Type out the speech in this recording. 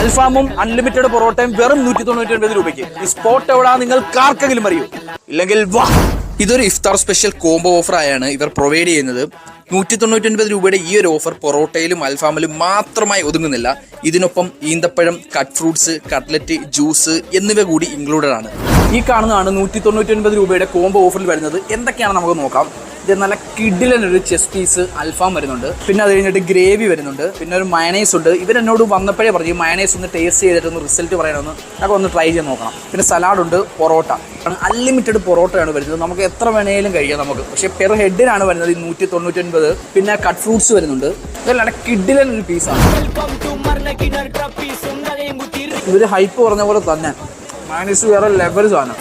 അൽഫാമും അൺലിമിറ്റഡ് പൊറോട്ടയും വെറും 199 രൂപയ്ക്ക്. ഈ സ്പോട്ട് എവിടാ നിങ്ങൾക്ക് ആർക്കെങ്കിലും അറിയൂ? ഇല്ലെങ്കിൽ വാ. ഇതൊരു ഇഫ്താർ സ്പെഷ്യൽ കോംബോ ഓഫർ ആയാണ് ഇവർ പ്രൊവൈഡ് ചെയ്യുന്നത്. 199 രൂപയുടെ ഈ ഒരു ഓഫർ പൊറോട്ടയിലും അൽഫാമിലും മാത്രമായി ഒതുങ്ങുന്നില്ല. ഇതിനൊപ്പം ഈന്തപ്പഴം, കട്ട് ഫ്രൂട്ട്സ്, കട്ട്ലറ്റ്, ജ്യൂസ് എന്നിവ കൂടി ഇൻക്ലൂഡഡ് ആണ്. ഈ കാണുന്നതാണ് 199 രൂപയുടെ കോംബോ ഓഫറിൽ വരുന്നത്. എന്തൊക്കെയാണ് നമുക്ക് നോക്കാം. ഇത് നല്ല കിഡിലൊരു ചെസ് പീസ് അൽഫാം വരുന്നുണ്ട്. പിന്നെ അത് കഴിഞ്ഞിട്ട് ഗ്രേവി വരുന്നുണ്ട്. പിന്നെ ഒരു മയണൈസ് ഉണ്ട്. ഇവരെന്നോട് വന്നപ്പോഴേ പറഞ്ഞു മയണൈസ് ഒന്ന് ടേസ്റ്റ് ചെയ്തിട്ടൊന്ന് റിസൾട്ട് പറയണമെന്ന്. നമുക്ക് ഒന്ന് ട്രൈ ചെയ്ത് നോക്കണം. പിന്നെ സലാഡുണ്ട്, പൊറോട്ട. അൺലിമിറ്റഡ് പൊറോട്ടയാണ് വരുന്നത്. നമുക്ക് എത്ര വേണേലും കഴിക്കാം നമുക്ക്. പക്ഷേ പെർ ഹെഡിനാണ് വരുന്നത് 199. പിന്നെ കട്ട് ഫ്രൂട്ട്സ് വരുന്നുണ്ട്. ഇതെല്ലാം കിഡിലൊരു പീസാണ്. ഇവര് ഹൈപ്പ് പറഞ്ഞ പോലെ തന്നെ മയണൈസ് വേറെ ലെവൽ സാധനം.